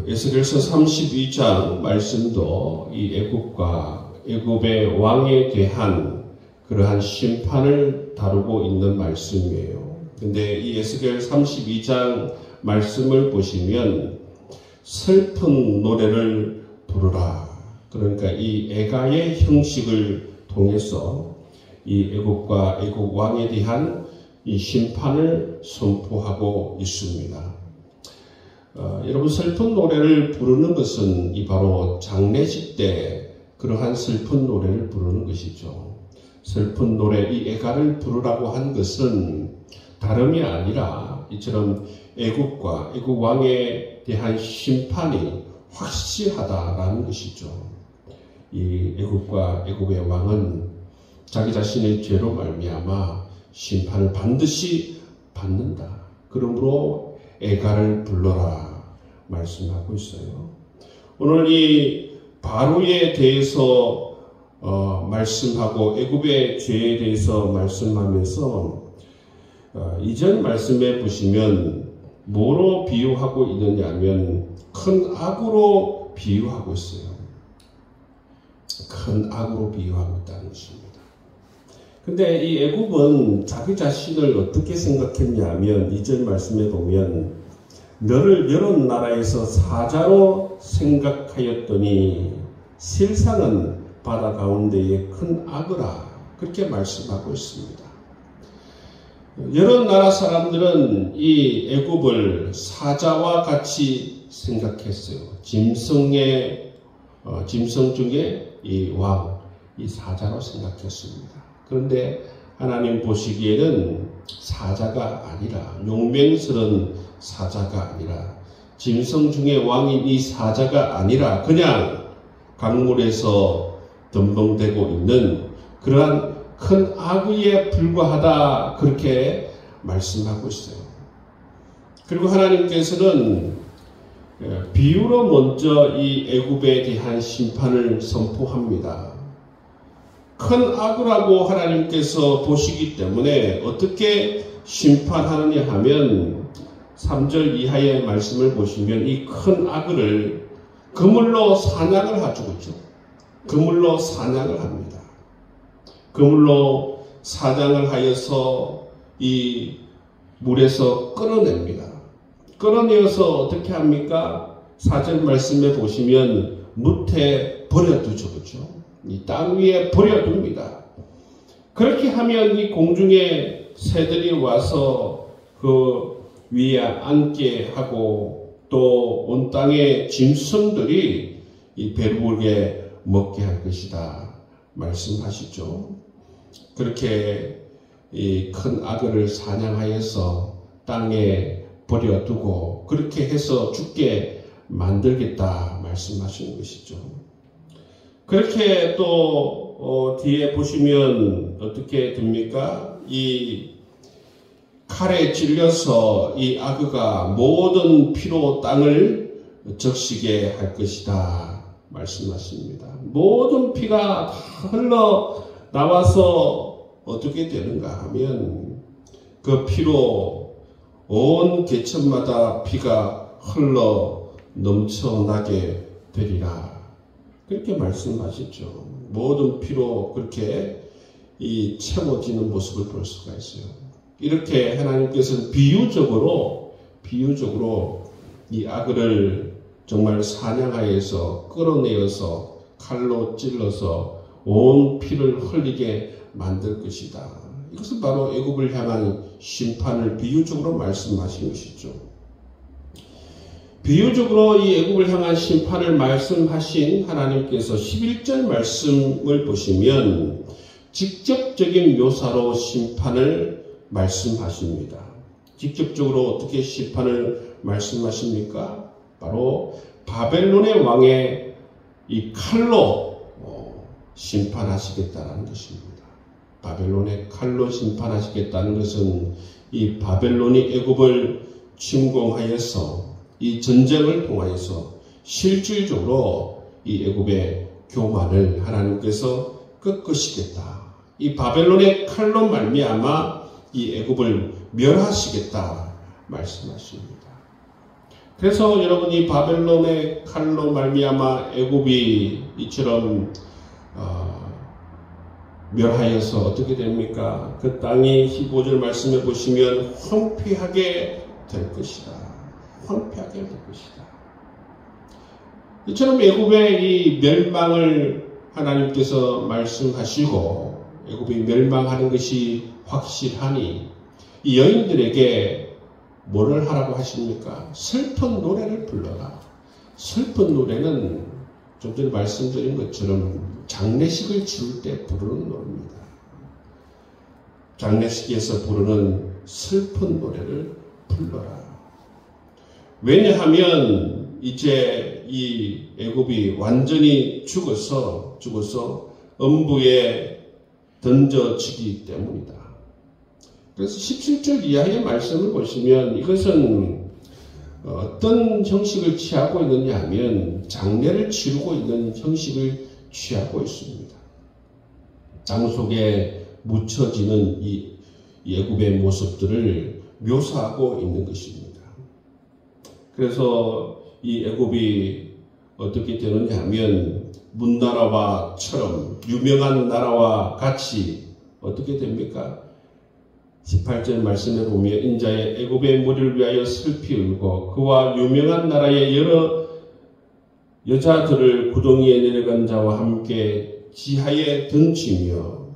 에스겔서 32장 말씀도 이 애굽과 애굽의 왕에 대한 그러한 심판을 다루고 있는 말씀이에요. 근데 이 에스겔 32장 말씀을 보시면 슬픈 노래를 부르라. 그러니까 이 애가의 형식을 통해서 이 애굽과 애굽 왕에 대한 이 심판을 선포하고 있습니다. 여러분, 슬픈 노래를 부르는 것은 이 바로 장례식 때 그러한 슬픈 노래를 부르는 것이죠. 슬픈 노래, 이 애가를 부르라고 한 것은 다름이 아니라 이처럼 애굽과 애굽 왕에 대한 심판이 확실하다라는 것이죠. 이 애굽과 애굽의 왕은 자기 자신의 죄로 말미암아 심판을 반드시 받는다. 그러므로 애가를 불러라 말씀하고 있어요. 오늘 이 바로에 대해서 말씀하고 애굽의 죄에 대해서 말씀하면서 이전 말씀에 보시면 뭐로 비유하고 있느냐 하면 큰 악으로 비유하고 있어요. 큰 악으로 비유하고 있다는 것입니다. 근데 이 애굽은 자기 자신을 어떻게 생각했냐 하면 이전 말씀에 보면 너를 여러 나라에서 사자로 생각하였더니 실상은 바다 가운데에 큰 악이라 그렇게 말씀하고 있습니다. 여러 나라 사람들은 이 애굽을 사자와 같이 생각했어요. 짐승 중에 이 왕, 이 사자로 생각했습니다. 그런데 하나님 보시기에는 사자가 아니라, 용맹스러운 사자가 아니라, 짐승 중에 왕인 이 사자가 아니라 그냥 강물에서 덤벙대고 있는 그러한 큰 악의에 불과하다, 그렇게 말씀하고 있어요. 그리고 하나님께서는 비유로 먼저 이 애굽에 대한 심판을 선포합니다. 큰 악이라고 하나님께서 보시기 때문에 어떻게 심판하느냐 하면 3절 이하의 말씀을 보시면 이 큰 악을 그물로 사냥을 하죠. 그렇죠? 그물로 사냥을 합니다. 그물로 사냥을 하여서 이 물에서 끌어냅니다. 끌어내어서 어떻게 합니까? 4절 말씀에 보시면 뭇에 버려두죠. 그렇죠? 이 땅 위에 버려둡니다. 그렇게 하면 이 공중에 새들이 와서 그 위에 앉게 하고 또 온 땅의 짐승들이 이 배부르게 먹게 할 것이다 말씀하시죠. 그렇게 이 큰 악어를 사냥하여서 땅에 버려두고 그렇게 해서 죽게 만들겠다 말씀하시는 것이죠. 그렇게 또 뒤에 보시면 어떻게 됩니까? 이 칼에 찔려서 이 악어가 모든 피로 땅을 적시게 할 것이다 말씀하십니다. 모든 피가 다 흘러 나와서 어떻게 되는가 하면 그 피로 온 개천마다 피가 흘러 넘쳐나게 되리라. 그렇게 말씀하셨죠. 모든 피로 그렇게 이 채워지는 모습을 볼 수가 있어요. 이렇게 하나님께서는 비유적으로 이 악을 정말 사냥하여서 끌어내어서 칼로 찔러서 온 피를 흘리게 만들 것이다. 이것은 바로 애굽을 향한 심판을 비유적으로 말씀하신 것이죠. 비유적으로 이 애굽을 향한 심판을 말씀하신 하나님께서 11절 말씀을 보시면 직접적인 묘사로 심판을 말씀하십니다. 직접적으로 어떻게 심판을 말씀하십니까? 바로 바벨론의 왕의 이 칼로 심판하시겠다는 것입니다. 바벨론의 칼로 심판하시겠다는 것은 이 바벨론이 애굽을 침공하여서 이 전쟁을 통하여서 실질적으로 이 애굽의 교만을 하나님께서 꺾으시겠다. 이 바벨론의 칼로 말미암아 이 애굽을 멸하시겠다 말씀하십니다. 그래서 여러분이 바벨론의 칼로 말미암아 애굽이 이처럼 멸하여서 어떻게 됩니까? 그 땅이 15절 말씀해 보시면 황폐하게 될 것이다. 황폐하게 될 것이다. 이처럼 애굽의 이 멸망을 하나님께서 말씀하시고 애굽이 멸망하는 것이 확실하니 이 여인들에게 뭐를 하라고 하십니까? 슬픈 노래를 불러라. 슬픈 노래는 좀 전에 말씀드린 것처럼 장례식을 치를 때 부르는 노래입니다. 장례식에서 부르는 슬픈 노래를 불러라. 왜냐하면 이제 이 애굽이 완전히 죽어서 음부에 던져지기 때문이다. 그래서 17절 이하의 말씀을 보시면 이것은 어떤 형식을 취하고 있느냐 하면 장례를 치르고 있는 형식을 취하고 있습니다. 땅 속에 묻혀지는 이 애굽의 모습들을 묘사하고 있는 것입니다. 그래서 이 애굽이 어떻게 되느냐 하면 문나라와처럼 유명한 나라와 같이 어떻게 됩니까? 18절 말씀에 보면 인자의 애굽의 무리를 위하여 슬피 울고 그와 유명한 나라의 여러 여자들을 구덩이에 내려간 자와 함께 지하에 던지며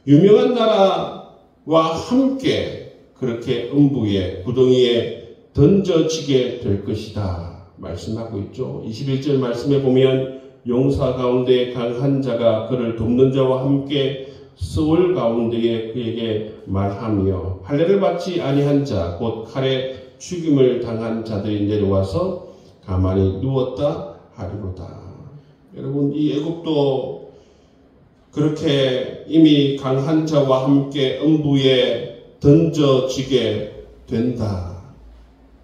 유명한 나라와 함께 그렇게 음부에 구덩이에 던져지게 될 것이다 말씀하고 있죠. 21절 말씀에 보면 용사 가운데 강한 자가 그를 돕는 자와 함께 스올 가운데에 그에게 말하며 할례를 받지 아니한 자 곧 칼에 죽임을 당한 자들이 내려와서 가만히 누웠다 하리로다. 여러분 이 애굽도 그렇게 이미 강한 자와 함께 음부에 던져지게 된다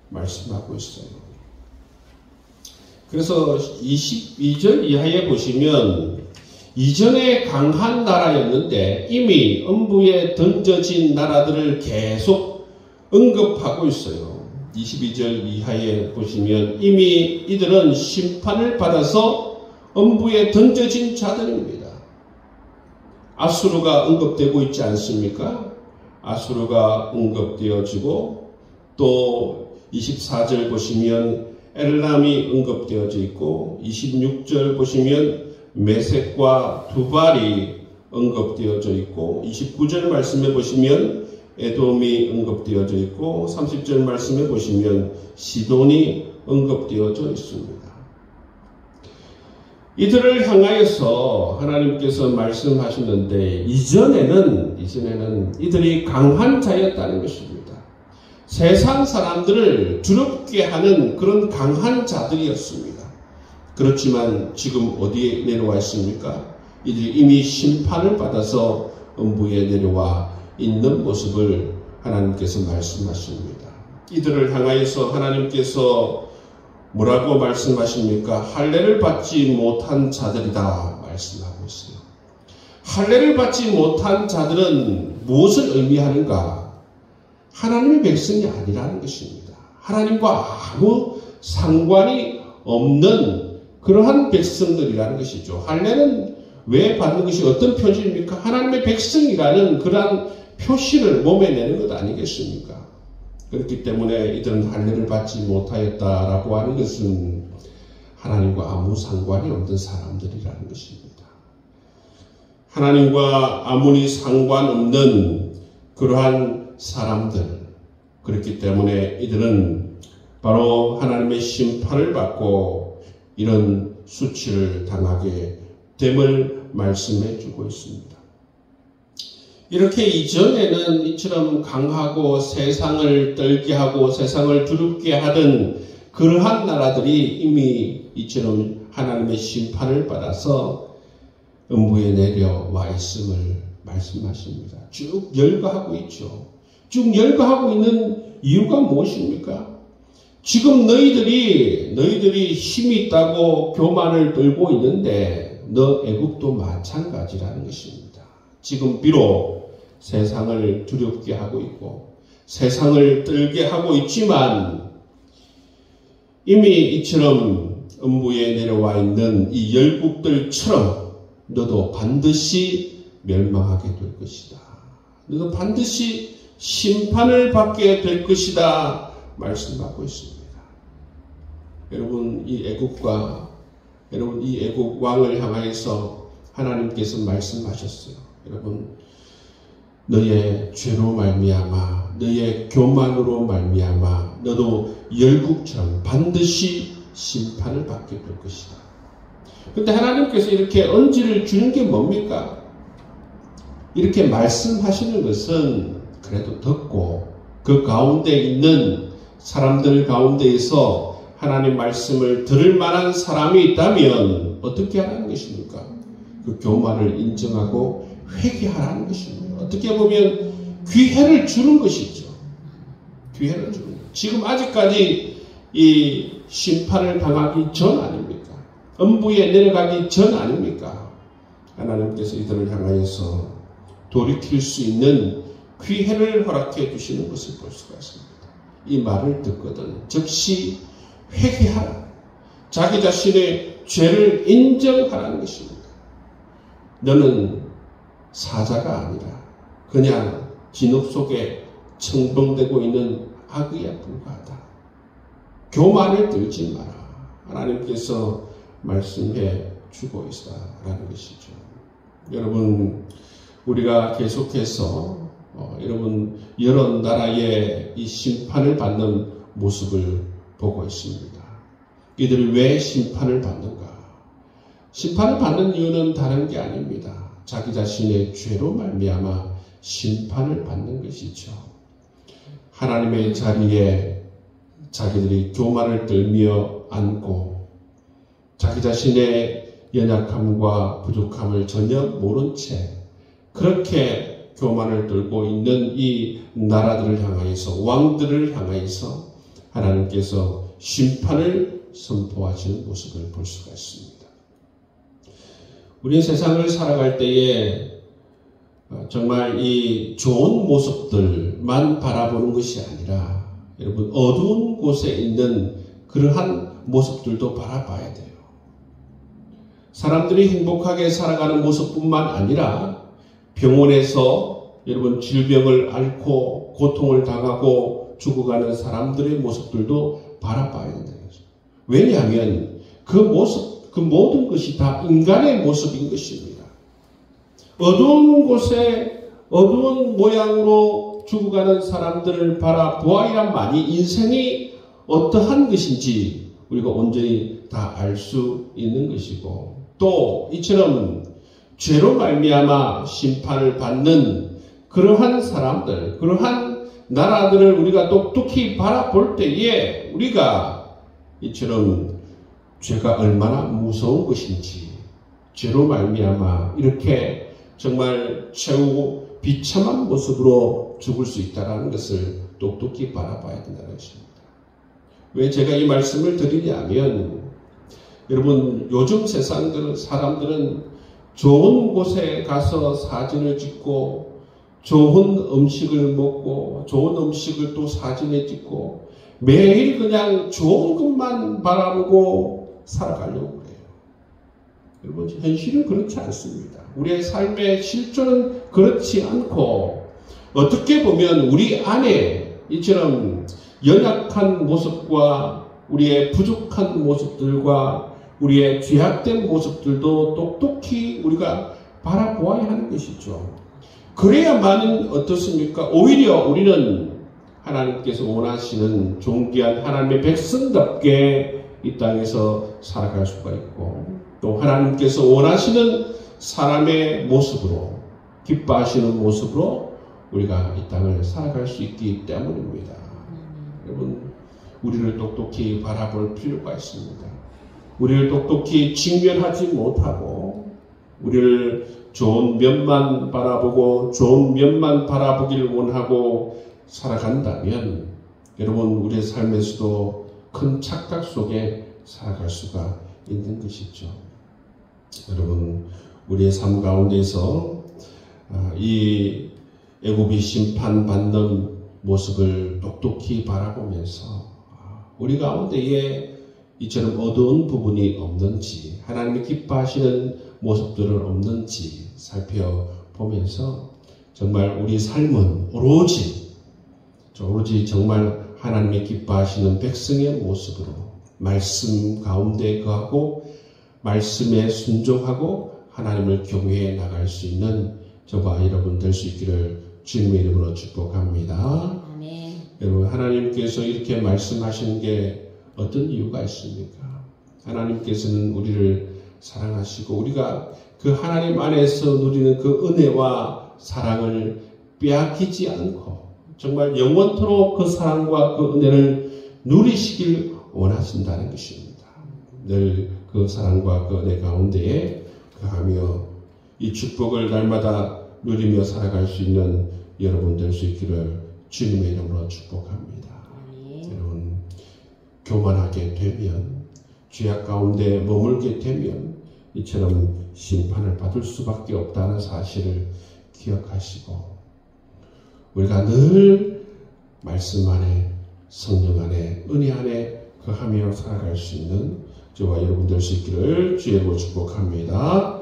말씀하고 있어요. 그래서 22절 이하에 보시면 이전에 강한 나라였는데 이미 음부에 던져진 나라들을 계속 언급하고 있어요. 22절 이하에 보시면 이미 이들은 심판을 받아서 음부에 던져진 자들입니다. 아수르가 언급되고 있지 않습니까? 아수르가 언급되어지고 또 24절 보시면 엘람이 언급되어져 있고 26절 보시면 메섹과 두발이 언급되어져 있고 29절 말씀에 보시면 에돔이 언급되어져 있고 30절 말씀에 보시면 시돈이 언급되어져 있습니다. 이들을 향하여서 하나님께서 말씀하시는데 이전에는 이들이 강한 자였다는 것입니다. 세상 사람들을 두렵게 하는 그런 강한 자들이었습니다. 그렇지만 지금 어디에 내려와 있습니까? 이들이 이미 심판을 받아서 음부에 내려와 있는 모습을 하나님께서 말씀하십니다. 이들을 향하여서 하나님께서 뭐라고 말씀하십니까? 할례를 받지 못한 자들이다 말씀하고 있어요. 할례를 받지 못한 자들은 무엇을 의미하는가? 하나님의 백성이 아니라는 것입니다. 하나님과 아무 상관이 없는 그러한 백성들이라는 것이죠. 할례는 왜 받는 것이 어떤 표시입니까? 하나님의 백성이라는 그러한 표시를 몸에 내는 것 아니겠습니까? 그렇기 때문에 이들은 할례를 받지 못하였다라고 하는 것은 하나님과 아무 상관이 없는 사람들이라는 것입니다. 하나님과 아무리 상관없는 그러한 사람들, 그렇기 때문에 이들은 바로 하나님의 심판을 받고 이런 수치를 당하게 됨을 말씀해 주고 있습니다. 이렇게 이전에는 이처럼 강하고 세상을 떨게 하고 세상을 두렵게 하던 그러한 나라들이 이미 이처럼 하나님의 심판을 받아서 음부에 내려와 있음을 말씀하십니다. 쭉 열거하고 있죠. 쭉 열거하고 있는 이유가 무엇입니까? 지금 너희들이 힘이 있다고 교만을 들고 있는데 너 애굽도 마찬가지라는 것입니다. 지금 비록 세상을 두렵게 하고 있고 세상을 떨게 하고 있지만 이미 이처럼 음부에 내려와 있는 이 열국들처럼 너도 반드시 멸망하게 될 것이다. 너도 반드시 심판을 받게 될 것이다. 말씀하고 있습니다. 여러분, 이 애국 왕을 향하여서 하나님께서 말씀하셨어요. 여러분, 너의 죄로 말미암아, 너의 교만으로 말미암아 너도 열국처럼 반드시 심판을 받게 될 것이다. 그런데 하나님께서 이렇게 언지를 주는 게 뭡니까? 이렇게 말씀하시는 것은 그래도 듣고 그 가운데 있는 사람들 가운데에서 하나님 말씀을 들을 만한 사람이 있다면 어떻게 하라는 것입니까? 그 교만을 인정하고 회개하라는 것입니다. 어떻게 보면 기회를 주는 것이죠. 기회를 주는 것. 지금 아직까지 이 심판을 당하기 전 아닙니까? 음부에 내려가기 전 아닙니까? 하나님께서 이들을 향하여서 돌이킬 수 있는 기회를 허락해 주시는 것을 볼 수가 있습니다. 이 말을 듣거든 즉시 회개하라. 자기 자신의 죄를 인정하라는 것입니다. 너는 사자가 아니라 그냥 진흙 속에 청동되고 있는 아기에 불과하다. 교만을 들지 마라. 하나님께서 말씀해 주고 있다라는 것이죠. 여러분, 우리가 계속해서 여러분 여러 나라의 이 심판을 받는 모습을 보고 있습니다. 이들이 왜 심판을 받는가? 심판을 받는 이유는 다른 게 아닙니다. 자기 자신의 죄로 말미암아 심판을 받는 것이죠. 하나님의 자리에 자기들이 교만을 들며 앉고 자기 자신의 연약함과 부족함을 전혀 모른 채 그렇게 교만을 들고 있는 이 나라들을 향하여서 왕들을 향하여서 하나님께서 심판을 선포하시는 모습을 볼 수가 있습니다. 우리는 세상을 살아갈 때에 정말 이 좋은 모습들만 바라보는 것이 아니라 여러분 어두운 곳에 있는 그러한 모습들도 바라봐야 돼요. 사람들이 행복하게 살아가는 모습뿐만 아니라 병원에서 여러분 질병을 앓고 고통을 당하고 죽어가는 사람들의 모습들도 바라봐야 된다는 거죠. 왜냐하면 그 모습, 그 모든 것이 다 인간의 모습인 것입니다. 어두운 곳에 어두운 모양으로 죽어가는 사람들을 바라보아야만이 인생이 어떠한 것인지 우리가 온전히 다 알 수 있는 것이고 또 이처럼 죄로 말미암아 심판을 받는 그러한 사람들, 그러한 나라들을 우리가 똑똑히 바라볼 때에 우리가 이처럼 죄가 얼마나 무서운 것인지 죄로 말미암아 이렇게 정말 최후 비참한 모습으로 죽을 수 있다는 것을 똑똑히 바라봐야 된다는 것입니다. 왜 제가 이 말씀을 드리냐면 여러분 요즘 세상 사람들은 좋은 곳에 가서 사진을 찍고 좋은 음식을 먹고 좋은 음식을 또 사진에 찍고 매일 그냥 좋은 것만 바라보고 살아가려고 그래요. 여러분 현실은 그렇지 않습니다. 우리의 삶의 실존은 그렇지 않고 어떻게 보면 우리 안에 이처럼 연약한 모습과 우리의 부족한 모습들과 우리의 죄악된 모습들도 똑똑히 우리가 바라보아야 하는 것이죠. 그래야만 어떻습니까? 오히려 우리는 하나님께서 원하시는 존귀한 하나님의 백성답게 이 땅에서 살아갈 수가 있고 또 하나님께서 원하시는 사람의 모습으로 기뻐하시는 모습으로 우리가 이 땅을 살아갈 수 있기 때문입니다. 여러분 우리를 똑똑히 바라볼 필요가 있습니다. 우리를 똑똑히 직면하지 못하고 우리를 좋은 면만 바라보고 좋은 면만 바라보기를 원하고 살아간다면 여러분 우리의 삶에서도 큰 착각 속에 살아갈 수가 있는 것이죠. 여러분 우리의 삶 가운데서 이 애굽이 심판받는 모습을 똑똑히 바라보면서 우리 가운데에 이처럼 어두운 부분이 없는지, 하나님이 기뻐하시는 모습들은 없는지 살펴보면서 정말 우리 삶은 오로지 정말 하나님이 기뻐하시는 백성의 모습으로 말씀 가운데 거하고 말씀에 순종하고 하나님을 경외해 나갈 수 있는 저와 여러분 될 수 있기를 주님의 이름으로 축복합니다. 아멘. 여러분, 하나님께서 이렇게 말씀하시는 게 어떤 이유가 있습니까? 하나님께서는 우리를 사랑하시고 우리가 그 하나님 안에서 누리는 그 은혜와 사랑을 빼앗기지 않고 정말 영원토록 그 사랑과 그 은혜를 누리시길 원하신다는 것입니다. 늘 그 사랑과 그 은혜 가운데에 거하며 이 축복을 날마다 누리며 살아갈 수 있는 여러분 될 수 있기를 주님의 이름으로 축복합니다. 여러분, 교만하게 되면, 죄악 가운데 머물게 되면 이처럼 심판을 받을 수밖에 없다는 사실을 기억하시고 우리가 늘 말씀 안에, 성령 안에, 은혜 안에 거하며 살아갈 수 있는 저와 여러분 될 수 있기를 주의 이름으로 축복합니다.